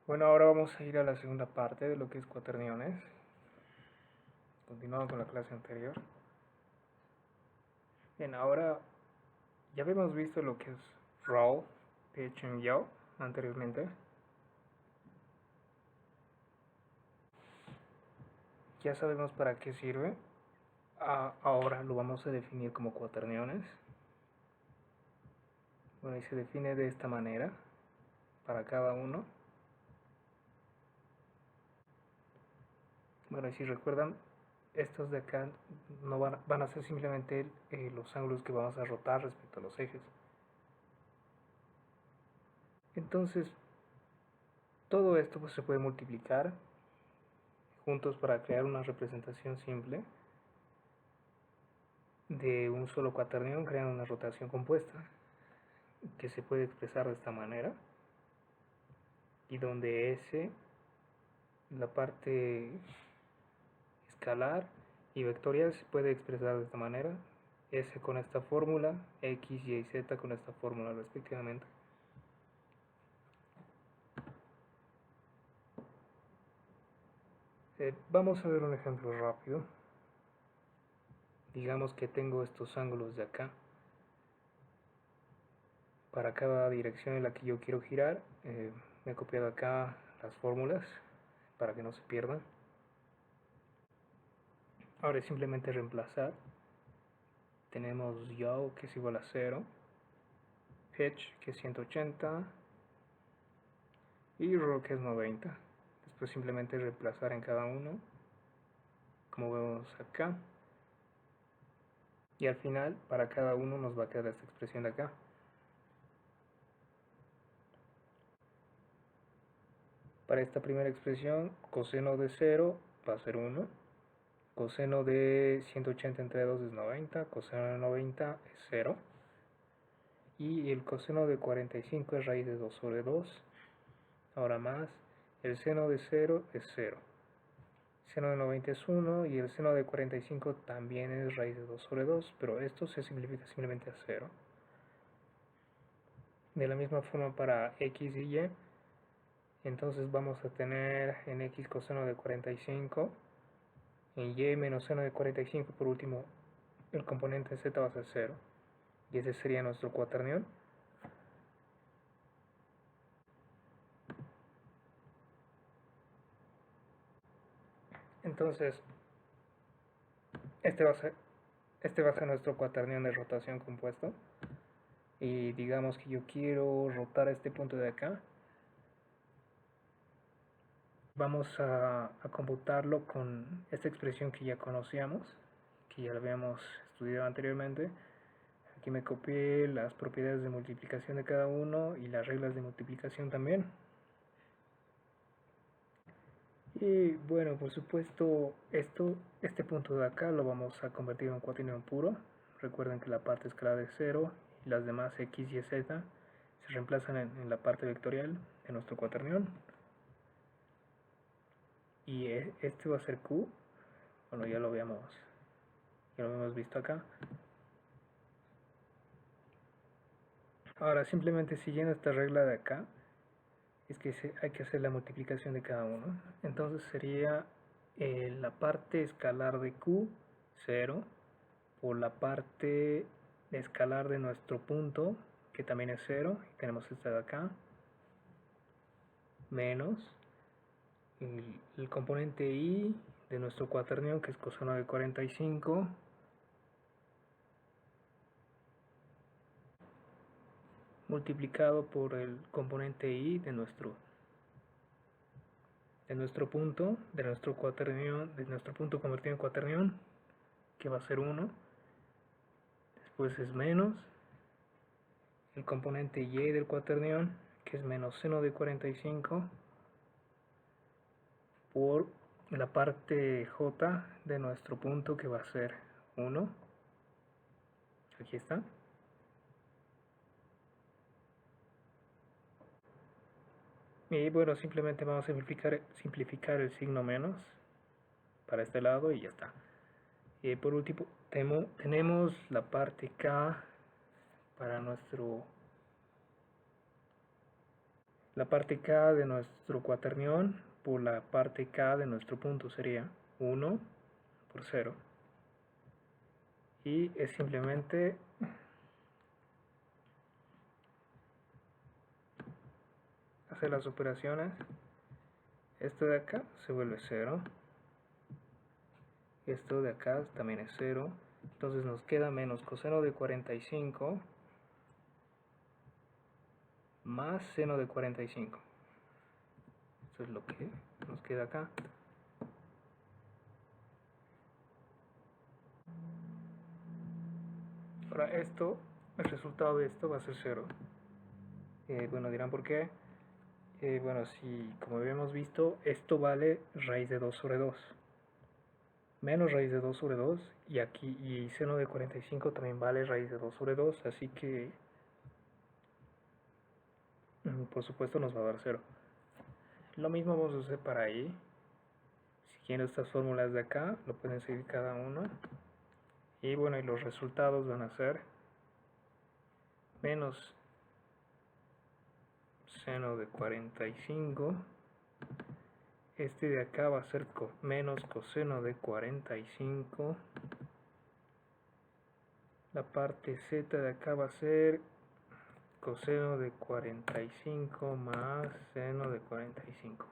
Bueno, ahora vamos a ir a la segunda parte de lo que es cuaterniones. Continuando con la clase anterior. Bien, ahora ya habíamos visto lo que es roll, pitch y yaw anteriormente. Ya sabemos para qué sirve. Ahora lo vamos a definir como cuaterniones. Bueno, y se define de esta manera para cada uno. Bueno, y si recuerdan, estos de acá no van a ser simplemente los ángulos que vamos a rotar respecto a los ejes. Entonces, todo esto pues, se puede multiplicar juntos para crear una representación simple de un solo cuaternión, creando una rotación compuesta que se puede expresar de esta manera, y donde S, la parte escalar y vectorial, se puede expresar de esta manera: S con esta fórmula, X, Y y Z con esta fórmula respectivamente. Vamos a ver un ejemplo rápido. Digamos que tengo estos ángulos de acá. Para cada dirección en la que yo quiero girar, me he copiado acá las fórmulas para que no se pierdan. Ahora es simplemente reemplazar. Tenemos yaw, que es igual a 0, pitch, que es 180, y roll, que es 90. Después simplemente reemplazar en cada uno, como vemos acá. Y al final, para cada uno nos va a quedar esta expresión de acá. Para esta primera expresión, coseno de 0 va a ser 1. Coseno de 180 entre 2 es 90. Coseno de 90 es 0. Y el coseno de 45 es raíz de 2 sobre 2. Ahora más, el seno de 0 es 0. El seno de 90 es 1 y el seno de 45 también es raíz de 2 sobre 2, pero esto se simplifica simplemente a 0. De la misma forma para x y y, entonces vamos a tener en x coseno de 45, en y menos seno de 45, por último el componente z va a ser 0. Y ese sería nuestro cuaternión. Entonces, este va a ser nuestro cuaternión de rotación compuesto. Y digamos que yo quiero rotar este punto de acá. Vamos a computarlo con esta expresión que ya conocíamos, que ya la habíamos estudiado anteriormente. Aquí me copié las propiedades de multiplicación de cada uno y las reglas de multiplicación también. Y bueno, por supuesto, este punto de acá lo vamos a convertir en un cuaternión puro. Recuerden que la parte escalar es 0 y las demás x, y, z se reemplazan en la parte vectorial de nuestro cuaternión. Y este va a ser q. Bueno, ya lo habíamos visto acá. Ahora, simplemente siguiendo esta regla de acá, es que hay que hacer la multiplicación de cada uno. Entonces sería la parte escalar de q, 0, por la parte escalar de nuestro punto, que también es 0, y tenemos esta de acá, menos el componente y de nuestro cuaternión, que es coseno de 45, multiplicado por el componente y de nuestro punto, de nuestro cuaternión, de nuestro punto convertido en cuaternión, que va a ser 1. Después es menos el componente y del cuaternión, que es menos seno de 45, por la parte j de nuestro punto, que va a ser 1. Aquí está. Y bueno, simplemente vamos a simplificar el signo menos para este lado y ya está. Y por último tenemos la parte k para La parte K de nuestro cuaternión por la parte K de nuestro punto sería 1 por 0. Y es simplemente hacer las operaciones. Esto de acá se vuelve 0. Esto de acá también es 0. Entonces nos queda menos coseno de 45 más seno de 45. Eso es lo que nos queda acá. Ahora esto, el resultado de esto va a ser 0. Bueno, dirán por qué. Bueno, si como habíamos visto, esto vale raíz de 2 sobre 2. Menos raíz de 2 sobre 2. Y aquí, y seno de 45 también vale raíz de 2 sobre 2. Así que, por supuesto, nos va a dar 0. Lo mismo vamos a hacer para ahí. Siguiendo estas fórmulas de acá, lo pueden seguir cada uno. Y bueno, y los resultados van a ser menos seno de 45. Este de acá va a ser menos coseno de 45. La parte z de acá va a ser coseno de 45 más seno de 45.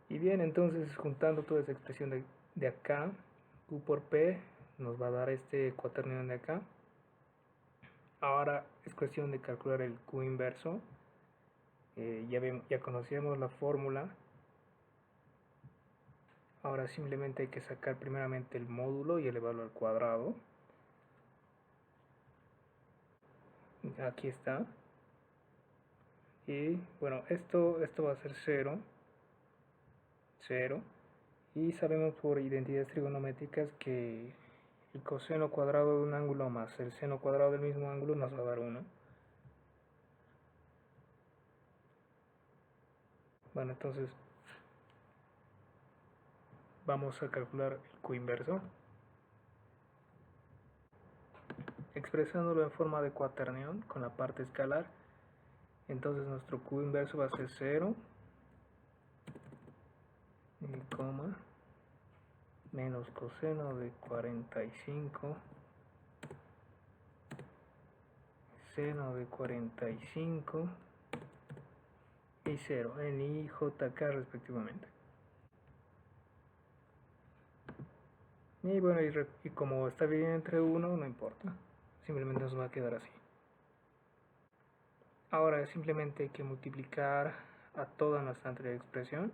Y bien, entonces juntando toda esa expresión de acá, Q por P nos va a dar este cuaternión de acá. Ahora es cuestión de calcular el Q inverso. Ya conocíamos la fórmula. Ahora simplemente hay que sacar primeramente el módulo y elevarlo al cuadrado. Aquí está. Y bueno, esto va a ser 0. 0. Y sabemos por identidades trigonométricas que el coseno cuadrado de un ángulo más el seno cuadrado del mismo ángulo nos va a dar 1. Bueno, entonces vamos a calcular el Q inverso. Expresándolo en forma de cuaternión con la parte escalar. Entonces nuestro Q inverso va a ser 0, coma, menos coseno de 45, seno de 45 y 0 en I, J, K respectivamente. Y bueno, y como está dividido entre 1, no importa, simplemente nos va a quedar así. Ahora simplemente hay que multiplicar a toda nuestra anterior expresión.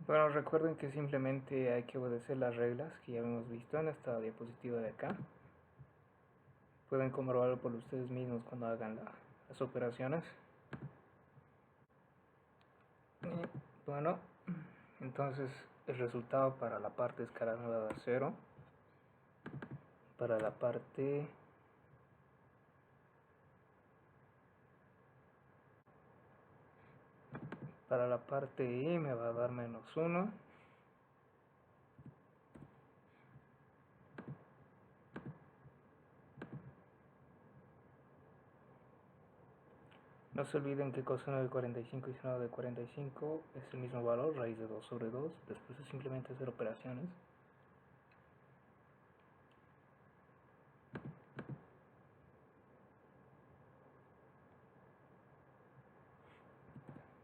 Bueno, recuerden que simplemente hay que obedecer las reglas que ya hemos visto en esta diapositiva de acá. Pueden comprobarlo por ustedes mismos cuando hagan las operaciones. Bueno, entonces el resultado para la parte escalar me va a dar 0. Para la parte I me va a dar menos 1. No se olviden que coseno de 45 y seno de 45 es el mismo valor, raíz de 2 sobre 2. Después es simplemente hacer operaciones.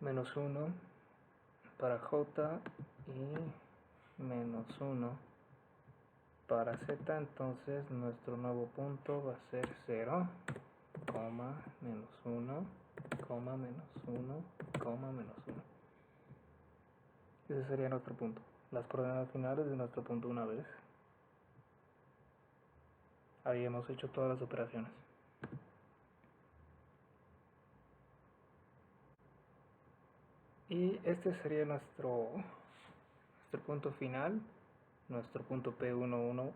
Menos 1 para J y menos 1 para Z. Entonces nuestro nuevo punto va a ser 0, menos 1, menos 1, menos 1. Ese sería nuestro punto. Las coordenadas finales de nuestro punto una vez habíamos hecho todas las operaciones. Y este sería nuestro punto final, nuestro punto P11,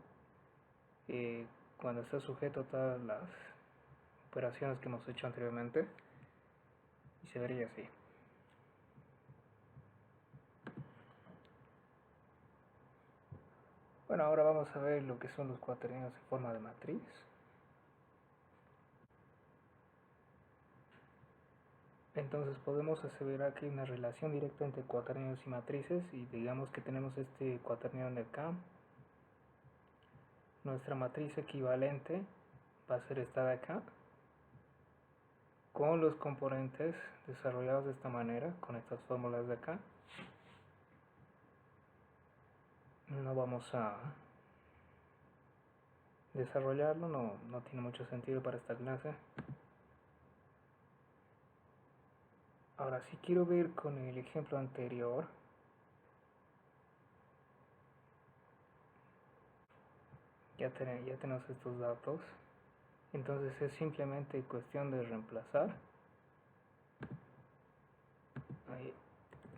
cuando está sujeto a todas las operaciones que hemos hecho anteriormente, y se vería así. Bueno, ahora vamos a ver lo que son los cuaternios en forma de matriz. Entonces podemos aseverar que hay una relación directa entre cuaternios y matrices, y digamos que tenemos este cuaternio de acá. Nuestra matriz equivalente va a ser esta de acá, con los componentes desarrollados de esta manera, con estas fórmulas de acá. No vamos a desarrollarlo, no tiene mucho sentido para esta clase. Ahora, si quiero ver con el ejemplo anterior, ya tenemos estos datos. Entonces es simplemente cuestión de reemplazar. Ahí.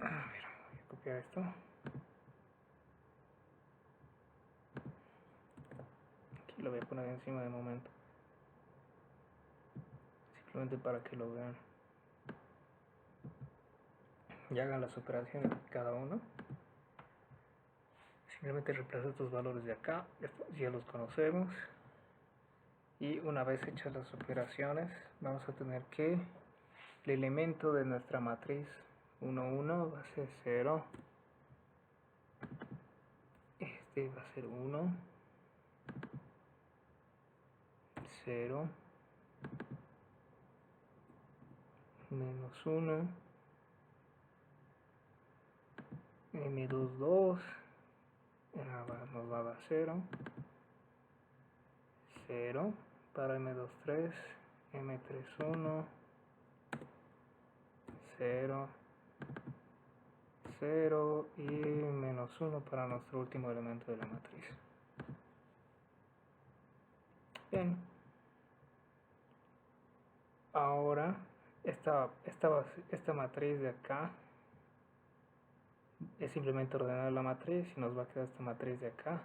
A ver, voy a copiar esto. Aquí lo voy a poner encima de momento. Simplemente para que lo vean. Y hagan las operaciones cada uno. Simplemente reemplazo estos valores de acá. Estos ya los conocemos. Y una vez hechas las operaciones, vamos a tener que el elemento de nuestra matriz 1, 1 va a ser 0. Este va a ser 1, 0, menos 1, M22, nos va a dar 0, 0, para M23, M31, 0, 0 y menos 1 para nuestro último elemento de la matriz. Bien. Ahora, esta matriz de acá es simplemente ordenar la matriz y nos va a quedar esta matriz de acá.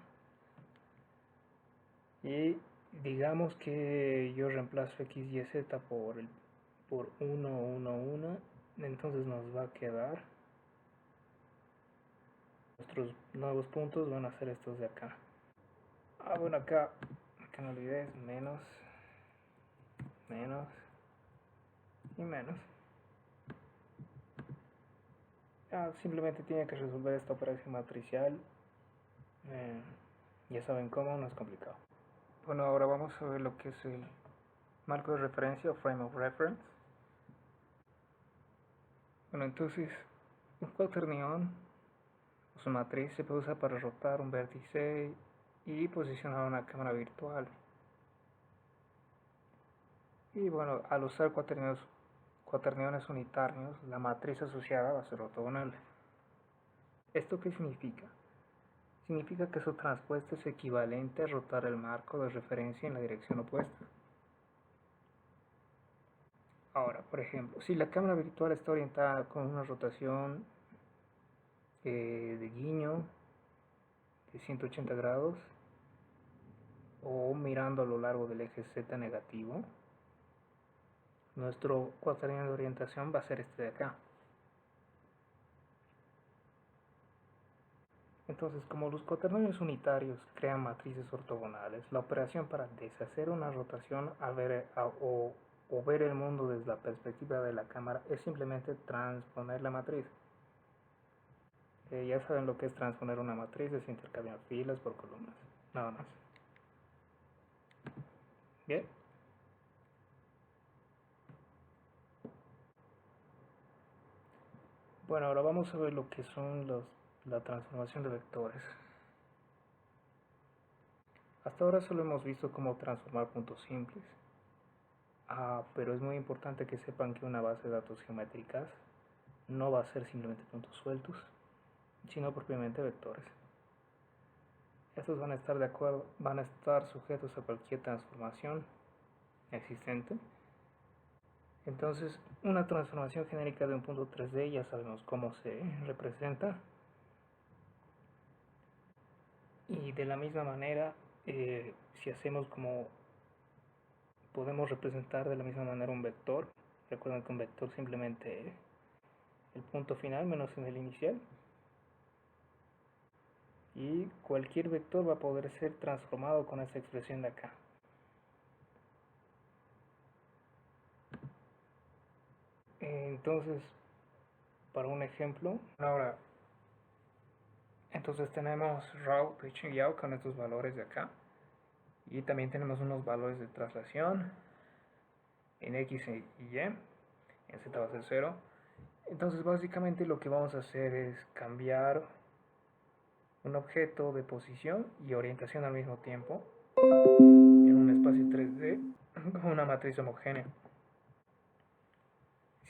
Y digamos que yo reemplazo x, y, z por 1, 1, 1. Entonces nos va a quedar, nuestros nuevos puntos van a ser estos de acá. Bueno, acá no olvides, menos y menos. Simplemente tiene que resolver esta operación matricial. Ya saben cómo, no es complicado. Bueno, ahora vamos a ver lo que es el marco de referencia o frame of reference. Bueno, entonces un cuaternión, su matriz, se puede usar para rotar un vértice y posicionar una cámara virtual. Y bueno, al usar cuaterniones unitarios, la matriz asociada va a ser ortogonal. ¿Esto qué significa? Significa que su transpuesta es equivalente a rotar el marco de referencia en la dirección opuesta. Ahora, por ejemplo, si la cámara virtual está orientada con una rotación de guiño de 180 grados o mirando a lo largo del eje Z negativo, nuestro cuaternio de orientación va a ser este de acá. Entonces, como los cuaternarios unitarios crean matrices ortogonales, la operación para deshacer una rotación o ver el mundo desde la perspectiva de la cámara es simplemente transponer la matriz. Ya saben lo que es transponer una matriz, es intercambiar filas por columnas, nada más. Bien. Bueno, ahora vamos a ver lo que son la transformación de vectores. Hasta ahora solo hemos visto cómo transformar puntos simples, pero es muy importante que sepan que una base de datos geométricas no va a ser simplemente puntos sueltos, sino propiamente vectores. Estos van a estar sujetos a cualquier transformación existente. Entonces, una transformación genérica de un punto 3D ya sabemos cómo se representa. Y de la misma manera, si hacemos como podemos representar de la misma manera un vector. Recuerden que un vector simplemente el punto final menos en el inicial. y cualquier vector va a poder ser transformado con esta expresión de acá. Entonces, para un ejemplo, ahora, entonces tenemos raw, pitch y yaw con estos valores de acá, y también tenemos unos valores de traslación en x y y, en z va a ser 0. Entonces básicamente lo que vamos a hacer es cambiar un objeto de posición y orientación al mismo tiempo en un espacio 3D con una matriz homogénea.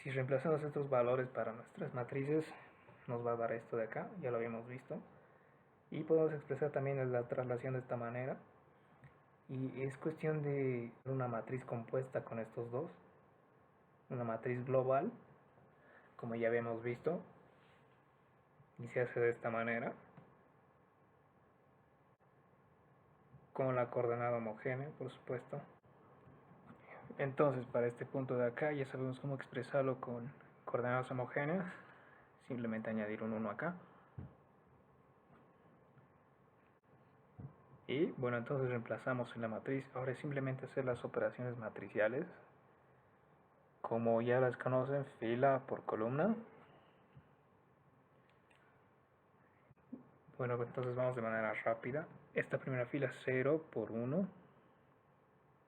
Si reemplazamos estos valores para nuestras matrices, nos va a dar esto de acá, ya lo habíamos visto. Y podemos expresar también la traslación de esta manera. Y es cuestión de una matriz compuesta con estos dos. Una matriz global, como ya habíamos visto. Y se hace de esta manera. Con la coordenada homogénea, por supuesto. Entonces, para este punto de acá, ya sabemos cómo expresarlo con coordenadas homogéneas. Simplemente añadir un 1 acá. Y bueno, entonces reemplazamos en la matriz. Ahora es simplemente hacer las operaciones matriciales. Como ya las conocen, fila por columna. Bueno, entonces vamos de manera rápida. Esta primera fila 0 por 1,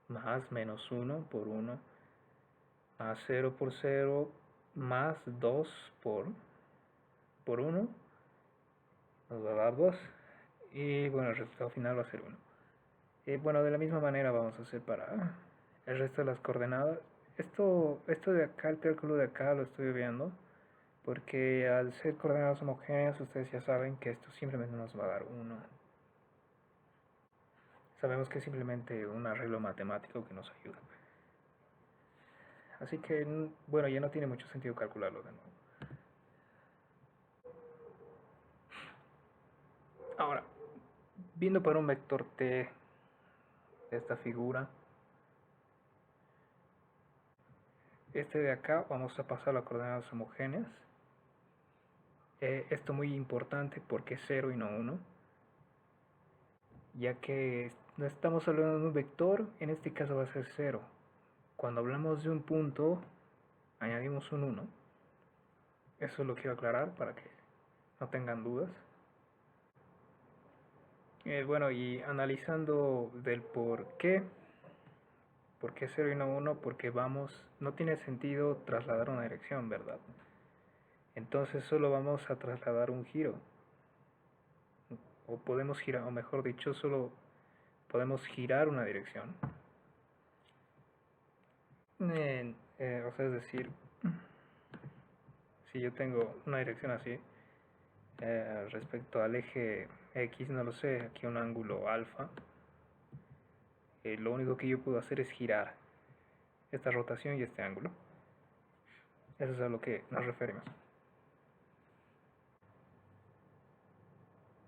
más menos 1 por 1, más 0 por 0, más 2 por 1, nos va a dar 2. Y bueno, el resultado final va a ser 1. Bueno, de la misma manera vamos a hacer para el resto de las coordenadas. Esto de acá, el cálculo de acá lo estoy viendo, porque al ser coordenadas homogéneas, ustedes ya saben que esto simplemente nos va a dar 1. Sabemos que es simplemente un arreglo matemático que nos ayuda. Así que, bueno, ya no tiene mucho sentido calcularlo de nuevo. Ahora, viendo para un vector t de esta figura, este de acá vamos a pasar a coordenadas homogéneas. Esto muy importante porque es 0 y no 1, ya que no estamos hablando de un vector, en este caso va a ser 0. Cuando hablamos de un punto, añadimos un 1. Eso lo quiero aclarar para que no tengan dudas. Bueno, y analizando del por qué 0 y no 1, porque no tiene sentido trasladar una dirección, ¿verdad? Entonces solo vamos a trasladar un giro. O podemos girar, o mejor dicho, solo podemos girar una dirección. O sea, es decir, si yo tengo una dirección así, respecto al eje X, no lo sé, aquí un ángulo alfa, lo único que yo puedo hacer es girar esta rotación y este ángulo. Eso es a lo que nos referimos.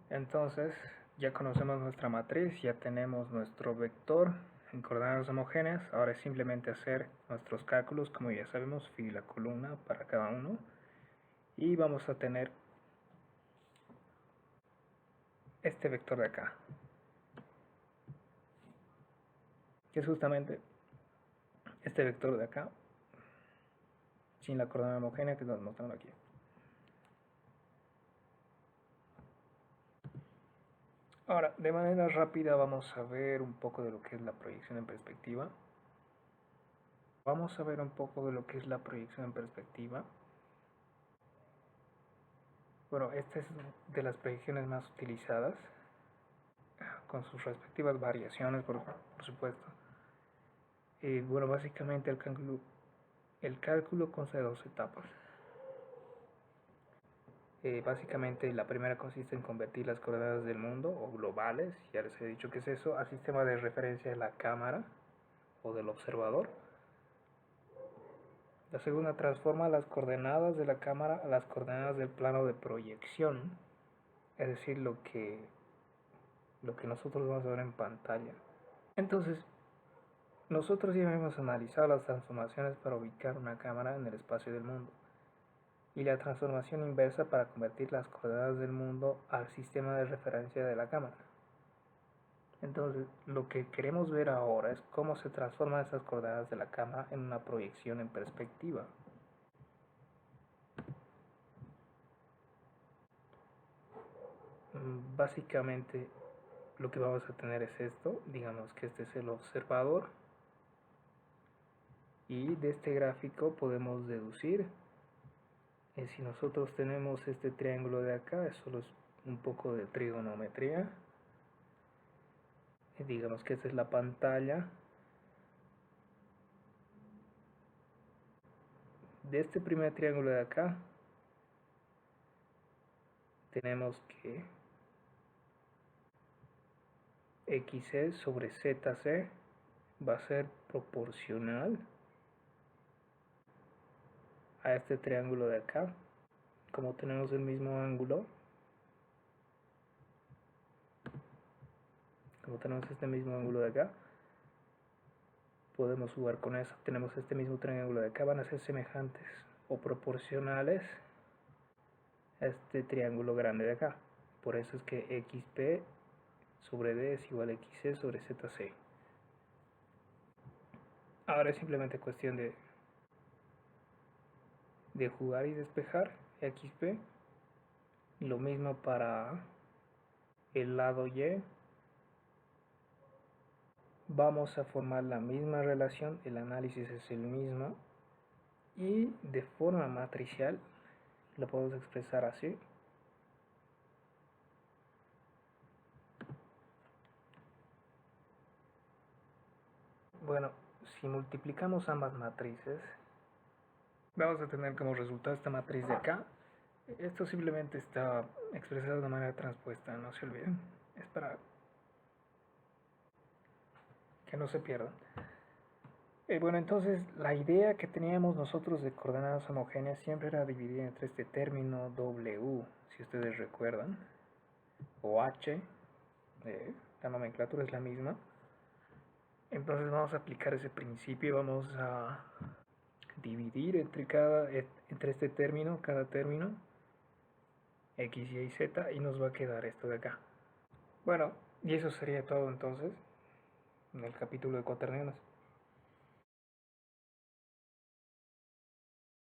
Entonces, ya conocemos nuestra matriz, ya tenemos nuestro vector en coordenadas homogéneas. Ahora es simplemente hacer nuestros cálculos, como ya sabemos, fila, columna para cada uno. Y vamos a tener este vector de acá, que es justamente este vector de acá, sin la coordenada homogénea que estamos mostrando aquí. Ahora, de manera rápida vamos a ver un poco de lo que es la proyección en perspectiva. Vamos a ver un poco de lo que es la proyección en perspectiva. Bueno, esta es de las proyecciones más utilizadas, con sus respectivas variaciones, por supuesto. Bueno, básicamente el cálculo consta de dos etapas. Básicamente la primera consiste en convertir las coordenadas del mundo, o globales, ya les he dicho que es eso, al sistema de referencia de la cámara o del observador. La segunda transforma las coordenadas de la cámara a las coordenadas del plano de proyección, es decir, lo que nosotros vamos a ver en pantalla. Entonces, nosotros ya hemos analizado las transformaciones para ubicar una cámara en el espacio del mundo. y la transformación inversa para convertir las coordenadas del mundo al sistema de referencia de la cámara. Entonces, lo que queremos ver ahora es cómo se transforman esas coordenadas de la cámara en una proyección en perspectiva. Básicamente, lo que vamos a tener es esto. Digamos que este es el observador. Y de este gráfico podemos deducir si nosotros tenemos este triángulo de acá, es solo un poco de trigonometría. Digamos que esta es la pantalla. De este primer triángulo de acá, tenemos que XC sobre ZC va a ser proporcional a este triángulo de acá. Como tenemos el mismo ángulo, como tenemos este mismo ángulo de acá, podemos jugar con eso. Tenemos este mismo triángulo de acá, van a ser semejantes o proporcionales a este triángulo grande de acá. Por eso es que XP sobre D es igual a XC sobre ZC. Ahora es simplemente cuestión de jugar y despejar XP. Lo mismo para el lado Y. Vamos a formar la misma relación, el análisis es el mismo. Y de forma matricial lo podemos expresar así. Bueno, si multiplicamos ambas matrices, vamos a tener como resultado esta matriz de acá. Esto simplemente está expresado de manera transpuesta, no se olviden. Es para que no se pierdan. Bueno, entonces la idea que teníamos nosotros de coordenadas homogéneas siempre era dividir entre este término W, si ustedes recuerdan, o H, la nomenclatura es la misma. Entonces vamos a aplicar ese principio y vamos a dividir entre este término, cada término, X, Y, Z, y nos va a quedar esto de acá. Bueno, y eso sería todo entonces en el capítulo de cuaternios.